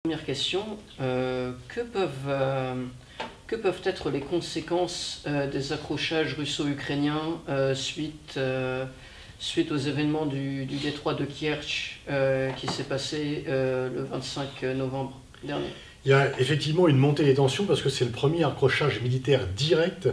Première question, que peuvent être les conséquences des accrochages russo-ukrainiens suite aux événements du détroit de Kerch qui s'est passé le 25 novembre dernier? Il y a effectivement une montée des tensions parce que c'est le premier accrochage militaire direct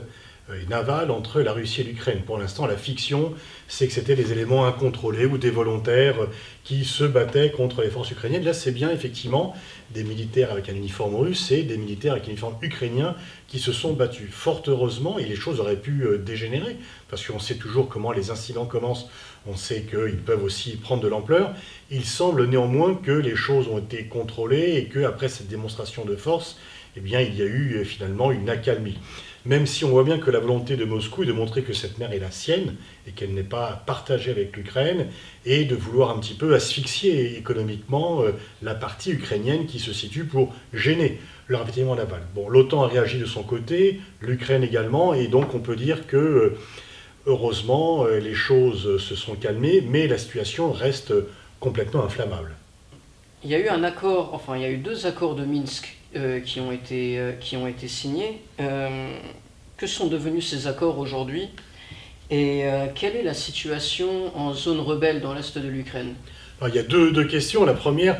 et naval entre la Russie et l'Ukraine. Pour l'instant, la fiction, c'est que c'était des éléments incontrôlés ou des volontaires qui se battaient contre les forces ukrainiennes. Là, c'est bien effectivement des militaires avec un uniforme russe et des militaires avec un uniforme ukrainien qui se sont battus. Fort heureusement, et les choses auraient pu dégénérer, parce qu'on sait toujours comment les incidents commencent, on sait qu'ils peuvent aussi prendre de l'ampleur. Il semble néanmoins que les choses ont été contrôlées et qu'après cette démonstration de force, eh bien, il y a eu finalement une accalmie. Même si on voit bien que la volonté de Moscou est de montrer que cette mer est la sienne et qu'elle n'est pas partagée avec l'Ukraine et de vouloir un petit peu asphyxier économiquement la partie ukrainienne qui se situe pour gêner le ravitaillement naval. Bon, l'OTAN a réagi de son côté, l'Ukraine également, et donc on peut dire que heureusement les choses se sont calmées, mais la situation reste complètement inflammable. Il y a eu un accord, enfin il y a eu 2 accords de Minsk qui ont été signés. Que sont devenus ces accords aujourd'hui et quelle est la situation en zone rebelle dans l'est de l'Ukraine? Il y a deux questions. La première,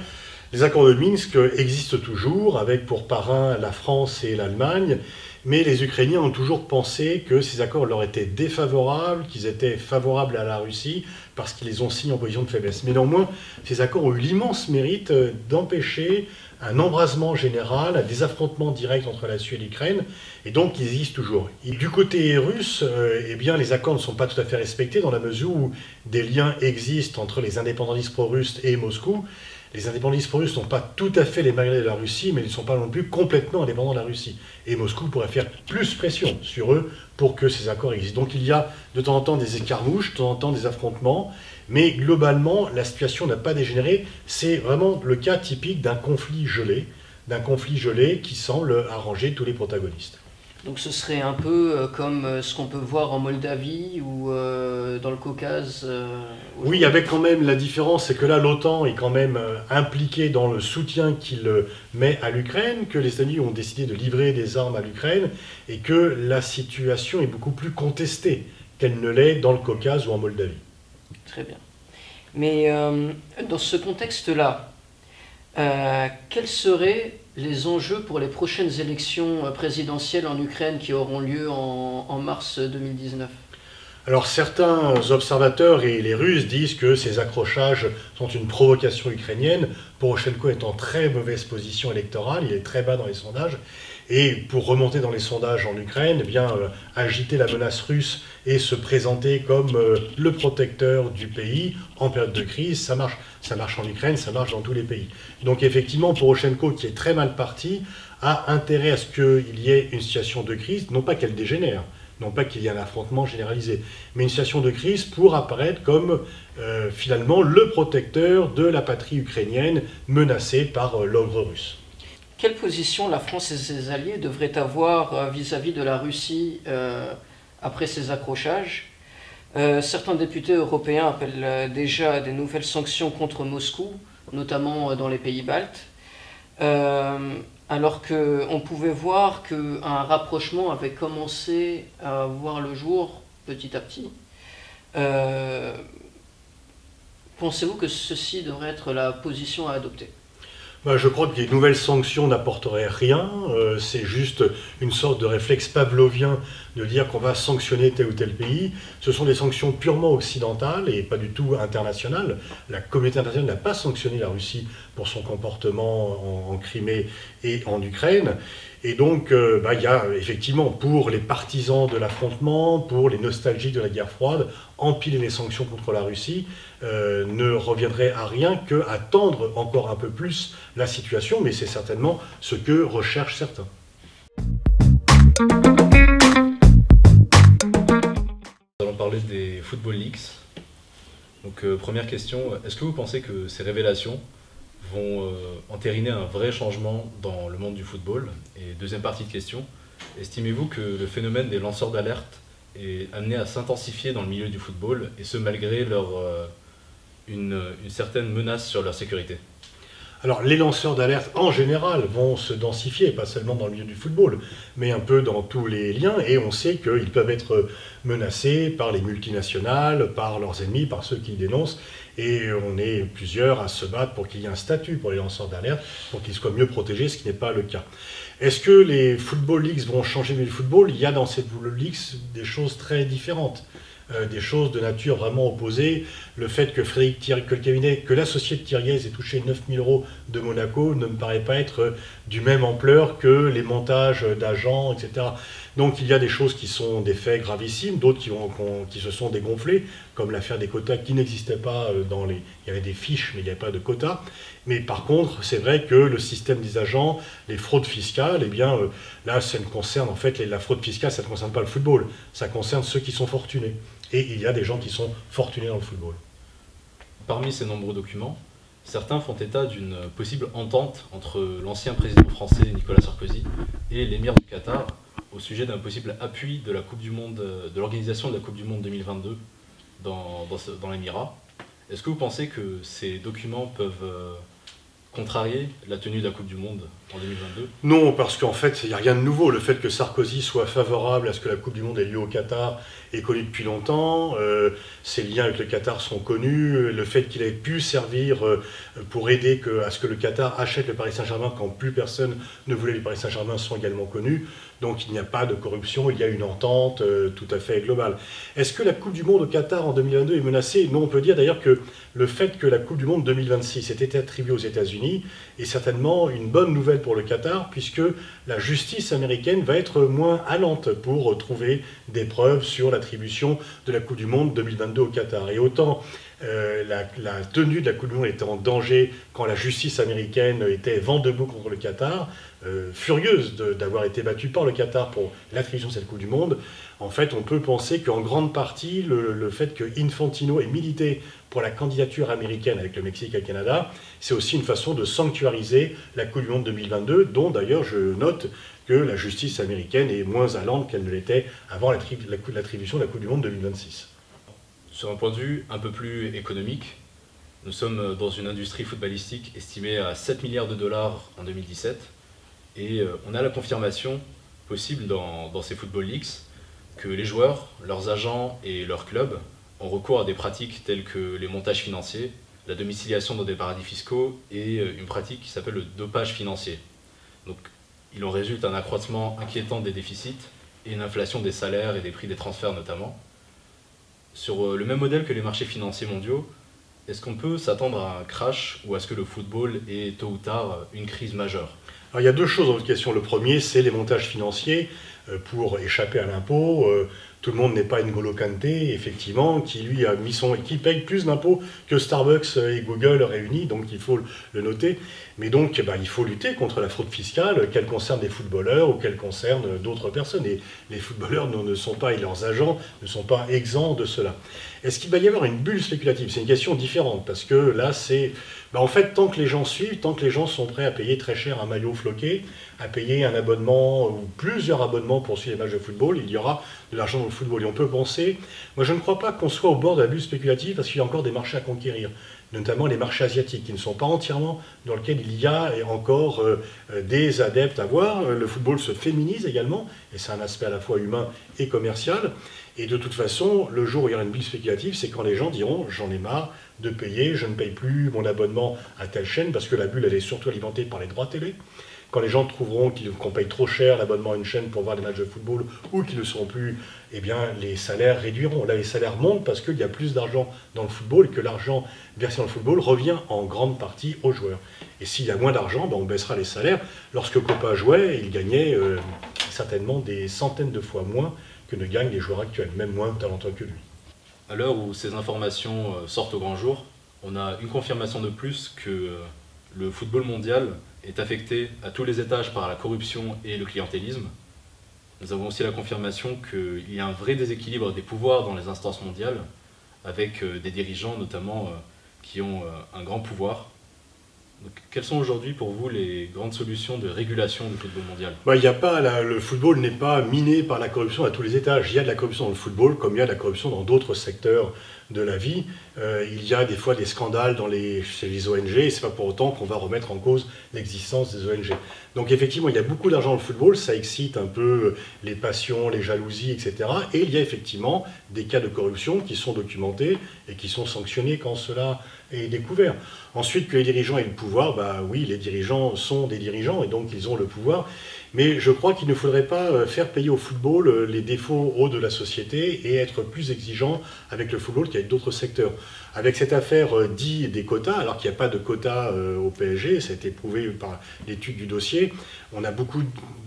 les accords de Minsk existent toujours, avec pour parrain la France et l'Allemagne, mais les Ukrainiens ont toujours pensé que ces accords leur étaient défavorables, qu'ils étaient favorables à la Russie, parce qu'ils les ont signés en position de faiblesse. Mais néanmoins, ces accords ont eu l'immense mérite d'empêcher un embrasement général, des affrontements directs entre la Suède et l'Ukraine, et donc ils existent toujours. Et du côté russe, eh bien, les accords ne sont pas tout à fait respectés dans la mesure où des liens existent entre les indépendantistes pro-russes et Moscou. Les indépendantistes pro-russes n'ont pas tout à fait les malgrés de la Russie, mais ils ne sont pas non plus complètement indépendants de la Russie. Et Moscou pourrait faire plus pression sur eux pour que ces accords existent. Donc il y a de temps en temps des escarmouches, de temps en temps des affrontements, mais globalement, la situation n'a pas dégénéré. C'est vraiment le cas typique d'un conflit gelé qui semble arranger tous les protagonistes. Donc ce serait un peu comme ce qu'on peut voir en Moldavie ou dans le Caucase. Oui, avec quand même la différence, c'est que là l'OTAN est quand même impliquée dans le soutien qu'il met à l'Ukraine, que les États-Unis ont décidé de livrer des armes à l'Ukraine et que la situation est beaucoup plus contestée qu'elle ne l'est dans le Caucase ou en Moldavie. Très bien. Mais dans ce contexte-là, quels seraient les enjeux pour les prochaines élections présidentielles en Ukraine qui auront lieu en mars 2019? Alors certains observateurs et les Russes disent que ces accrochages sont une provocation ukrainienne. Poroshenko est en très mauvaise position électorale, il est très bas dans les sondages. Et pour remonter dans les sondages en Ukraine, eh bien, agiter la menace russe et se présenter comme le protecteur du pays en période de crise, ça marche. Ça marche en Ukraine, ça marche dans tous les pays. Donc effectivement, Poroshenko, qui est très mal parti, a intérêt à ce qu'il y ait une situation de crise, non pas qu'elle dégénère, non pas qu'il y ait un affrontement généralisé, mais une situation de crise pour apparaître comme finalement le protecteur de la patrie ukrainienne menacée par l'ogre russe. Quelle position la France et ses alliés devraient avoir vis-à-vis de la Russie après ces accrochages? Certains députés européens appellent déjà à des nouvelles sanctions contre Moscou, notamment dans les pays baltes, alors qu'on pouvait voir qu'un rapprochement avait commencé à voir le jour petit à petit. Pensez-vous que ceci devrait être la position à adopter? Je crois que les nouvelles sanctions n'apporteraient rien, c'est juste une sorte de réflexe pavlovien de dire qu'on va sanctionner tel ou tel pays. Ce sont des sanctions purement occidentales et pas du tout internationales. La communauté internationale n'a pas sanctionné la Russie pour son comportement en Crimée et en Ukraine. Et donc, il y a effectivement, pour les partisans de l'affrontement, pour les nostalgiques de la guerre froide, empiler les sanctions contre la Russie ne reviendrait à rien qu'à tendre encore un peu plus la situation, mais c'est certainement ce que recherchent certains. Nous allons parler des Football Leaks. Donc première question, est-ce que vous pensez que ces révélations vont entériner un vrai changement dans le monde du football? Et deuxième partie de question, estimez-vous que le phénomène des lanceurs d'alerte est amené à s'intensifier dans le milieu du football, et ce malgré une certaine menace sur leur sécurité? Alors, les lanceurs d'alerte, en général, vont se densifier, pas seulement dans le milieu du football, mais un peu dans tous les liens, et on sait qu'ils peuvent être menacés par les multinationales, par leurs ennemis, par ceux qui les dénoncent, et on est plusieurs à se battre pour qu'il y ait un statut pour les lanceurs d'alerte, pour qu'ils soient mieux protégés, ce qui n'est pas le cas. Est-ce que les Football Leagues vont changer le football? Il y a dans ces Football Leagues des choses très différentes. Des choses de nature vraiment opposée. Le fait que l'associé de Thiriez ait touché 9 000 € de Monaco ne me paraît pas être du même ampleur que les montages d'agents, etc. Donc il y a des choses qui sont des faits gravissimes, d'autres qui se sont dégonflés, comme l'affaire des quotas qui n'existaient pas il y avait des fiches, mais il n'y avait pas de quotas. Mais par contre, c'est vrai que le système des agents, les fraudes fiscales, eh bien là, ça ne concerne, en fait, la fraude fiscale, ça ne concerne pas le football, ça concerne ceux qui sont fortunés. Et il y a des gens qui sont fortunés dans le football. Parmi ces nombreux documents, certains font état d'une possible entente entre l'ancien président français Nicolas Sarkozy et l'émir du Qatar au sujet d'un possible appui de la Coupe du Monde, de l'organisation de la Coupe du Monde 2022 dans l'Émirat. Est-ce que vous pensez que ces documents peuvent contrarier la tenue de la Coupe du Monde en 2022? Non, parce qu'en fait, il n'y a rien de nouveau. Le fait que Sarkozy soit favorable à ce que la Coupe du Monde ait lieu au Qatar est connu depuis longtemps. Ses liens avec le Qatar sont connus. Le fait qu'il ait pu servir pour aider à ce que le Qatar achète le Paris Saint-Germain quand plus personne ne voulait le Paris Saint-Germain sont également connus. Donc il n'y a pas de corruption, il y a une entente tout à fait globale. Est-ce que la Coupe du Monde au Qatar en 2022 est menacée? Non, on peut dire d'ailleurs que le fait que la Coupe du Monde 2026 ait été attribuée aux États-Unis est certainement une bonne nouvelle pour le Qatar, puisque la justice américaine va être moins allante pour trouver des preuves sur l'attribution de la Coupe du Monde 2022 au Qatar. Et autant la tenue de la Coupe du Monde était en danger quand la justice américaine était vent debout contre le Qatar, furieuse d'avoir été battue par le Qatar pour l'attribution de cette Coupe du Monde, en fait on peut penser qu'en grande partie le fait que Infantino ait milité pour la candidature américaine avec le Mexique et le Canada, c'est aussi une façon de sanctuariser la Coupe du Monde 2022, dont d'ailleurs je note que la justice américaine est moins allante qu'elle ne l'était avant l'attribution de la Coupe du Monde 2026. Sur un point de vue un peu plus économique, nous sommes dans une industrie footballistique estimée à 7 milliards de dollars en 2017, et on a la confirmation possible dans ces Football Leagues que les joueurs, leurs agents et leurs clubs ont recours à des pratiques telles que les montages financiers, la domiciliation dans des paradis fiscaux et une pratique qui s'appelle le dopage financier. Donc il en résulte un accroissement inquiétant des déficits et une inflation des salaires et des prix des transferts notamment. Sur le même modèle que les marchés financiers mondiaux, est-ce qu'on peut s'attendre à un crash ou à ce que le football ait tôt ou tard une crise majeure? Alors, il y a deux choses dans votre question. Le premier, c'est les montages financiers pour échapper à l'impôt. Tout le monde n'est pas N'Golo Kanté, effectivement, qui paye plus d'impôts que Starbucks et Google réunis, donc il faut le noter. Mais donc, il faut lutter contre la fraude fiscale, qu'elle concerne des footballeurs ou qu'elle concerne d'autres personnes. Et les footballeurs ne sont pas, et leurs agents ne sont pas exempts de cela. Est-ce qu'il va y avoir une bulle spéculative? C'est une question différente, parce que là, c'est... en fait, tant que les gens suivent, tant que les gens sont prêts à payer très cher un maillot floqué, à payer un abonnement ou plusieurs abonnements pour suivre les matchs de football, il y aura de l'argent dans le football. Et on peut penser, moi je ne crois pas qu'on soit au bord de la bulle spéculative, parce qu'il y a encore des marchés à conquérir, notamment les marchés asiatiques, qui ne sont pas entièrement dans lesquels il y a encore des adeptes à voir. Le football se féminise également, et c'est un aspect à la fois humain et commercial. Et de toute façon, le jour où il y aura une bulle spéculative, c'est quand les gens diront « j'en ai marre de payer, je ne paye plus mon abonnement à telle chaîne », parce que la bulle, elle est surtout alimentée par les droits télé. Quand les gens trouveront qu'on paye trop cher l'abonnement à une chaîne pour voir des matchs de football ou qu'ils ne seront plus, eh bien, les salaires réduiront. Là, les salaires montent parce qu'il y a plus d'argent dans le football et que l'argent versé dans le football revient en grande partie aux joueurs. Et s'il y a moins d'argent, on baissera les salaires. Lorsque Copa jouait, il gagnait certainement des centaines de fois moins que ne gagnent les joueurs actuels, même moins talentueux que lui. À l'heure où ces informations sortent au grand jour, on a une confirmation de plus que le football mondial est affecté à tous les étages par la corruption et le clientélisme. Nous avons aussi la confirmation qu'il y a un vrai déséquilibre des pouvoirs dans les instances mondiales, avec des dirigeants notamment qui ont un grand pouvoir. Donc, quelles sont aujourd'hui pour vous les grandes solutions de régulation du football mondial? Il y a pas, le football n'est pas miné par la corruption à tous les étages. Il y a de la corruption dans le football comme il y a de la corruption dans d'autres secteurs de la vie. Il y a des fois des scandales chez les ONG et ce n'est pas pour autant qu'on va remettre en cause l'existence des ONG. Donc effectivement, il y a beaucoup d'argent dans le football, ça excite un peu les passions, les jalousies, etc. Et il y a effectivement des cas de corruption qui sont documentés et qui sont sanctionnés quand cela est découvert. Ensuite, que les dirigeants aient le pouvoir, oui, les dirigeants sont des dirigeants et donc ils ont le pouvoir. Mais je crois qu'il ne faudrait pas faire payer au football les défauts de la société et être plus exigeant avec le football qu'avec d'autres secteurs. Avec cette affaire dit des quotas, alors qu'il n'y a pas de quotas au PSG, ça a été prouvé par l'étude du dossier, on a beaucoup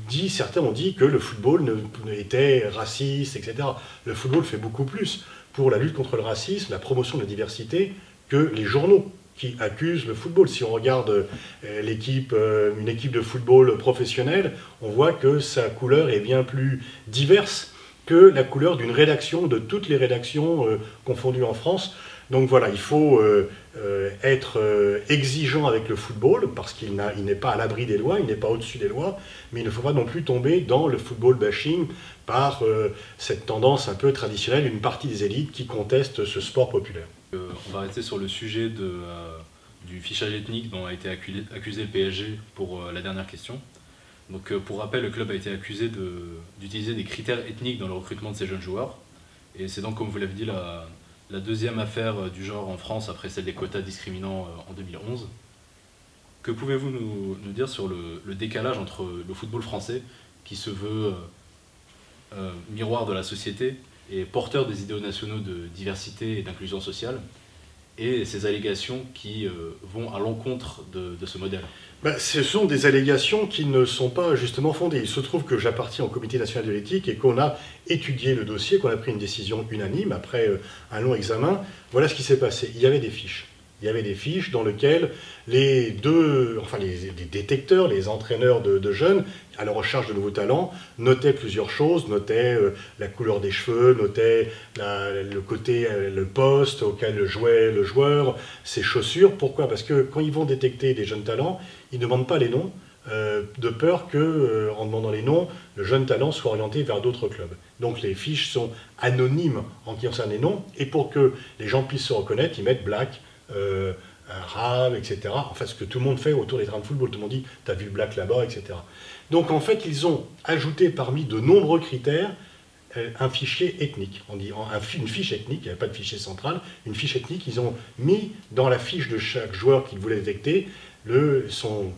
dit, certains ont dit que le football était raciste, etc. Le football fait beaucoup plus pour la lutte contre le racisme, la promotion de la diversité, que les journaux qui accusent le football. Si on regarde une équipe de football professionnelle, on voit que sa couleur est bien plus diverse que la couleur d'une rédaction, de toutes les rédactions confondues en France. Donc voilà, il faut être exigeant avec le football, parce qu'il n'est pas à l'abri des lois, il n'est pas au-dessus des lois, mais il ne faut pas non plus tomber dans le football bashing par cette tendance un peu traditionnelle d'une partie des élites qui contestent ce sport populaire. On va rester sur le sujet du fichage ethnique dont a été accusé le PSG pour la dernière question. Donc, pour rappel, le club a été accusé d'utiliser des critères ethniques dans le recrutement de ses jeunes joueurs. Et c'est donc, comme vous l'avez dit, la deuxième affaire du genre en France après celle des quotas discriminants en 2011. Que pouvez-vous nous dire sur le décalage entre le football français, qui se veut miroir de la société et porteur des idéaux nationaux de diversité et d'inclusion sociale, et ces allégations qui vont à l'encontre de ce modèle? Ce sont des allégations qui ne sont pas justement fondées. Il se trouve que j'appartiens au Comité national de l'éthique et qu'on a étudié le dossier, qu'on a pris une décision unanime après un long examen. Voilà ce qui s'est passé. Il y avait des fiches. Il y avait des fiches dans lesquelles les détecteurs, les entraîneurs de jeunes, à la recherche de nouveaux talents, notaient plusieurs choses, notaient la couleur des cheveux, notaient le poste auquel jouait le joueur, ses chaussures. Pourquoi? Parce que quand ils vont détecter des jeunes talents, ils ne demandent pas les noms, de peur qu'en demandant les noms, le jeune talent soit orienté vers d'autres clubs. Donc les fiches sont anonymes en ce qui concerne les noms, et pour que les gens puissent se reconnaître, ils mettent black, arabe, etc. Enfin, ce que tout le monde fait autour des terrains de football. Tout le monde dit, t'as vu black là-bas, etc. Donc en fait, ils ont ajouté parmi de nombreux critères un fichier ethnique. On dit une fiche ethnique, il n'y avait pas de fichier central, une fiche ethnique. Ils ont mis dans la fiche de chaque joueur qu'ils voulaient détecter son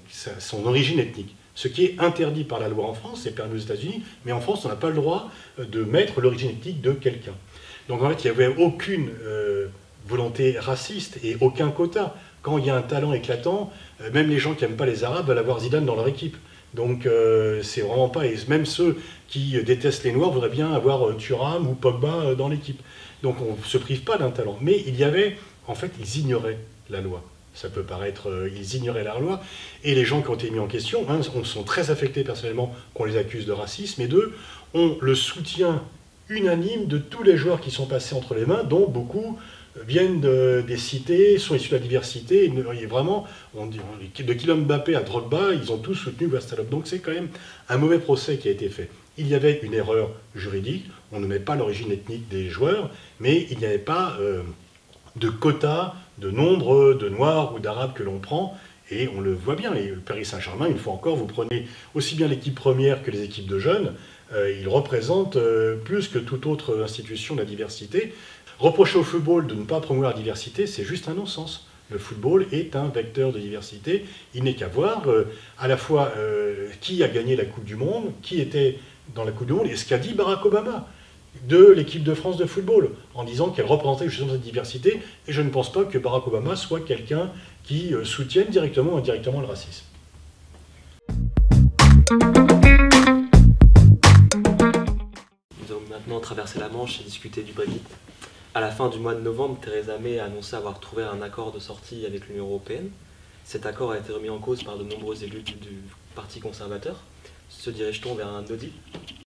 origine ethnique. Ce qui est interdit par la loi en France, c'est permis aux États-Unis, mais en France, on n'a pas le droit de mettre l'origine ethnique de quelqu'un. Donc en fait, il n'y avait aucune volonté raciste et aucun quota. Quand il y a un talent éclatant, même les gens qui n'aiment pas les Arabes veulent avoir Zidane dans leur équipe. Donc c'est vraiment pas... Et même ceux qui détestent les Noirs voudraient bien avoir Thuram ou Pogba dans l'équipe. Donc on ne se prive pas d'un talent. Mais il y avait... En fait, ils ignoraient la loi. Ça peut paraître... ils ignoraient la loi. Et les gens qui ont été mis en question sont très affectés personnellement qu'on les accuse de racisme. Et d'eux ont le soutien unanime de tous les joueurs qui sont passés entre les mains, dont beaucoup viennent des cités, sont issus de la diversité, et vraiment, de Kylian Mbappé à Drogba, ils ont tous soutenu Guastalop. Donc c'est quand même un mauvais procès qui a été fait. Il y avait une erreur juridique, on ne met pas l'origine ethnique des joueurs, mais il n'y avait pas de quota, de nombre de Noirs ou d'Arabes que l'on prend, et on le voit bien. Et le Paris Saint-Germain, une fois encore, vous prenez aussi bien l'équipe première que les équipes de jeunes, ils représentent plus que toute autre institution de la diversité. Reprocher au football de ne pas promouvoir la diversité, c'est juste un non-sens. Le football est un vecteur de diversité. Il n'est qu'à voir à la fois qui a gagné la Coupe du Monde, qui était dans la Coupe du Monde, et ce qu'a dit Barack Obama de l'équipe de France de football, en disant qu'elle représentait justement cette diversité. Et je ne pense pas que Barack Obama soit quelqu'un qui soutienne directement ou indirectement le racisme. Nous allons maintenant traverser la Manche et discuter du Brexit. À la fin du mois de novembre, Theresa May a annoncé avoir trouvé un accord de sortie avec l'Union européenne. Cet accord a été remis en cause par de nombreux élus du Parti conservateur. Se dirige-t-on vers un no deal?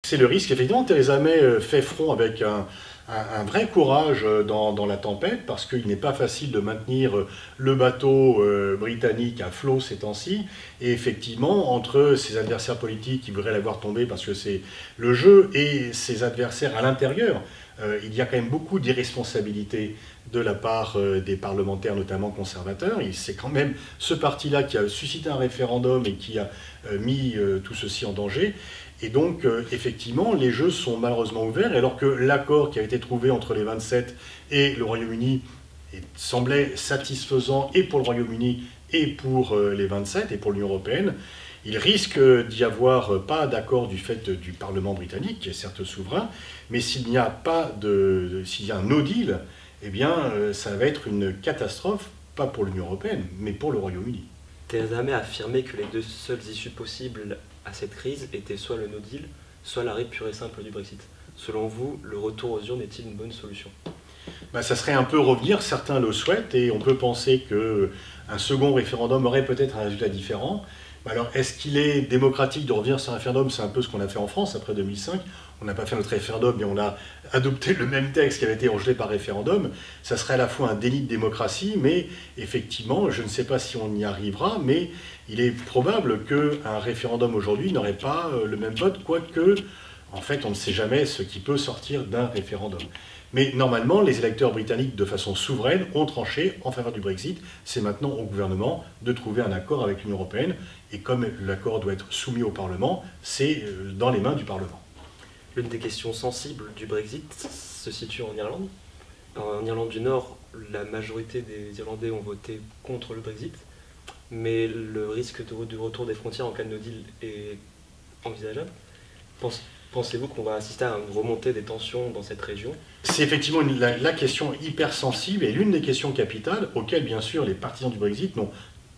C'est le risque. Effectivement, Theresa May fait front avec un un vrai courage dans la tempête, parce qu'il n'est pas facile de maintenir le bateau britannique à flot ces temps-ci. Et effectivement, entre ses adversaires politiques qui voudraient la voir tomber parce que c'est le jeu, et ses adversaires à l'intérieur, il y a quand même beaucoup d'irresponsabilité de la part des parlementaires, notamment conservateurs. C'est quand même ce parti-là qui a suscité un référendum et qui a mis tout ceci en danger. Et donc, effectivement, les jeux sont malheureusement ouverts, alors que l'accord qui a été trouvé entre les 27 et le Royaume-Uni semblait satisfaisant et pour le Royaume-Uni et pour les 27 et pour l'Union européenne. Il risque d'y avoir pas d'accord du fait du Parlement britannique, qui est certes souverain, mais s'il n'y a pas s'il y a un no deal, eh bien, ça va être une catastrophe, pas pour l'Union européenne, mais pour le Royaume-Uni. Theresa May a affirmé que les deux seules issues possibles à cette crise étaient soit le no deal, soit l'arrêt pur et simple du Brexit. Selon vous, le retour aux urnes est-il une bonne solution? Ça serait un peu revenir, certains le souhaitent, et on peut penser qu'un second référendum aurait peut-être un résultat différent. Alors, est-ce qu'il est démocratique de revenir sur un référendum? C'est un peu ce qu'on a fait en France après 2005. On n'a pas fait notre référendum, mais on a adopté le même texte qui avait été rejeté par référendum. Ça serait à la fois un déni de démocratie, mais effectivement, je ne sais pas si on y arrivera, mais il est probable qu'un référendum aujourd'hui n'aurait pas le même vote, quoique, en fait, on ne sait jamais ce qui peut sortir d'un référendum. Mais normalement, les électeurs britanniques, de façon souveraine, ont tranché en faveur du Brexit. C'est maintenant au gouvernement de trouver un accord avec l'Union européenne. Et comme l'accord doit être soumis au Parlement, c'est dans les mains du Parlement. L'une des questions sensibles du Brexit se situe en Irlande. En Irlande du Nord, la majorité des Irlandais ont voté contre le Brexit, mais le risque du retour des frontières en cas de no deal est envisageable. Pensez-vous qu'on va assister à une remontée des tensions dans cette région? C'est effectivement la question hyper sensible et l'une des questions capitales auxquelles, bien sûr, les partisans du Brexit n'ont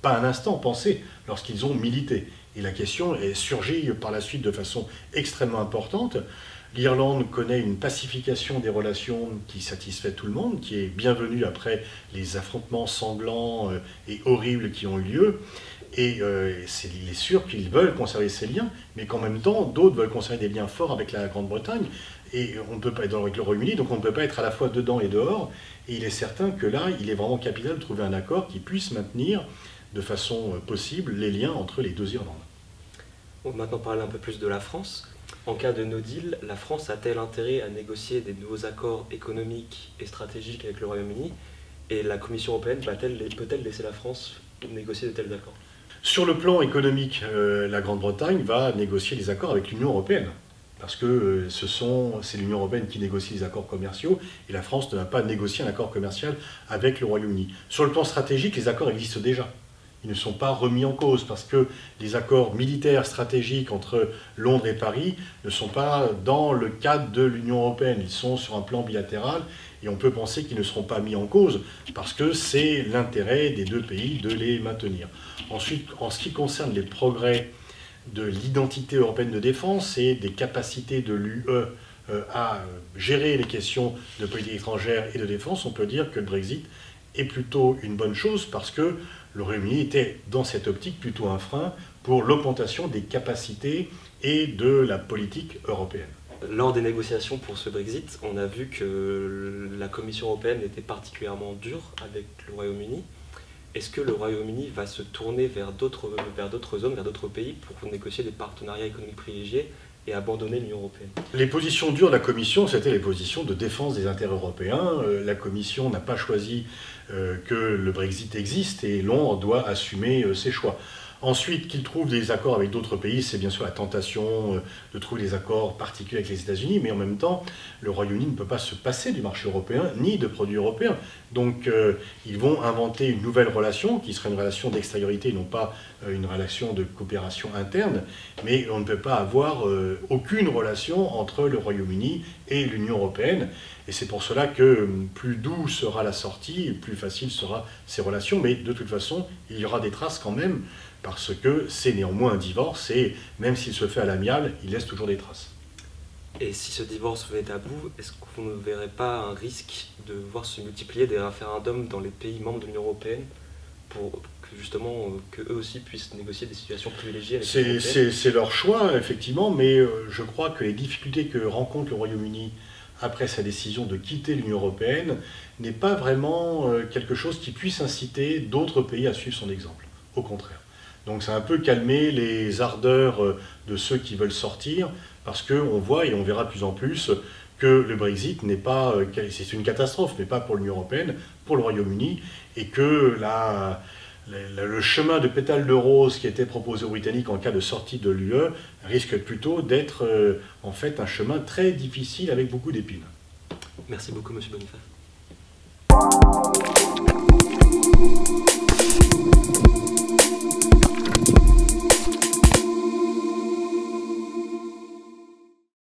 pas un instant pensé lorsqu'ils ont milité. Et la question est surgie par la suite de façon extrêmement importante. L'Irlande connaît une pacification des relations qui satisfait tout le monde, qui est bienvenue après les affrontements sanglants et horribles qui ont eu lieu. Et il est sûr qu'ils veulent conserver ces liens, mais qu'en même temps, d'autres veulent conserver des liens forts avec la Grande-Bretagne, et on ne peut pas être avec le Royaume-Uni, donc on ne peut pas être à la fois dedans et dehors. Et il est certain que là, il est vraiment capital de trouver un accord qui puisse maintenir de façon possible les liens entre les deux Irlandes. On va maintenant parler un peu plus de la France. En cas de no deal, la France a-t-elle intérêt à négocier des nouveaux accords économiques et stratégiques avec le Royaume-Uni? Et la Commission européenne peut-elle laisser la France négocier de tels accords? Sur le plan économique, la Grande-Bretagne va négocier des accords avec l'Union européenne, parce que c'est l'Union européenne qui négocie les accords commerciaux, et la France ne va pas négocier un accord commercial avec le Royaume-Uni. Sur le plan stratégique, les accords existent déjà. Ils ne sont pas remis en cause, parce que les accords militaires stratégiques entre Londres et Paris ne sont pas dans le cadre de l'Union européenne. Ils sont sur un plan bilatéral, et on peut penser qu'ils ne seront pas mis en cause, parce que c'est l'intérêt des deux pays de les maintenir. Ensuite, en ce qui concerne les progrès de l'identité européenne de défense et des capacités de l'UE à gérer les questions de politique étrangère et de défense, on peut dire que le Brexit est plutôt une bonne chose, parce que le Royaume-Uni était, dans cette optique, plutôt un frein pour l'augmentation des capacités et de la politique européenne. Lors des négociations pour ce Brexit, on a vu que la Commission européenne était particulièrement dure avec le Royaume-Uni. Est-ce que le Royaume-Uni va se tourner vers d'autres zones, vers d'autres pays pour négocier des partenariats économiques privilégiés et abandonner l'Union européenne? Les positions dures de la Commission, c'était les positions de défense des intérêts européens. La Commission n'a pas choisi que le Brexit existe, et Londres doit assumer ses choix. Ensuite, qu'ils trouvent des accords avec d'autres pays, c'est bien sûr la tentation de trouver des accords particuliers avec les États-Unis, mais en même temps, le Royaume-Uni ne peut pas se passer du marché européen, ni de produits européens. Donc, ils vont inventer une nouvelle relation, qui sera une relation d'extériorité, non pas une relation de coopération interne, mais on ne peut pas avoir aucune relation entre le Royaume-Uni et l'Union européenne. Et c'est pour cela que plus doux sera la sortie, plus facile sera ces relations, mais de toute façon, il y aura des traces quand même, parce que c'est néanmoins un divorce, et même s'il se fait à l'amiable, il laisse toujours des traces. Et si ce divorce venait à bout, est-ce que vous ne verrez pas un risque de voir se multiplier des référendums dans les pays membres de l'Union européenne pour que justement qu'eux aussi puissent négocier des situations privilégiées avec l'Union européenne? C'est leur choix, effectivement, mais je crois que les difficultés que rencontre le Royaume-Uni après sa décision de quitter l'Union européenne, n'est pas vraiment quelque chose qui puisse inciter d'autres pays à suivre son exemple. Au contraire. Donc ça a un peu calmé les ardeurs de ceux qui veulent sortir, parce qu'on voit, et on verra de plus en plus, que le Brexit n'est pas, c'est une catastrophe, mais pas pour l'Union européenne, pour le Royaume-Uni, et que le chemin de pétale de rose qui était proposé aux Britanniques en cas de sortie de l'UE risque plutôt d'être en fait un chemin très difficile avec beaucoup d'épines. Merci beaucoup, Monsieur Boniface.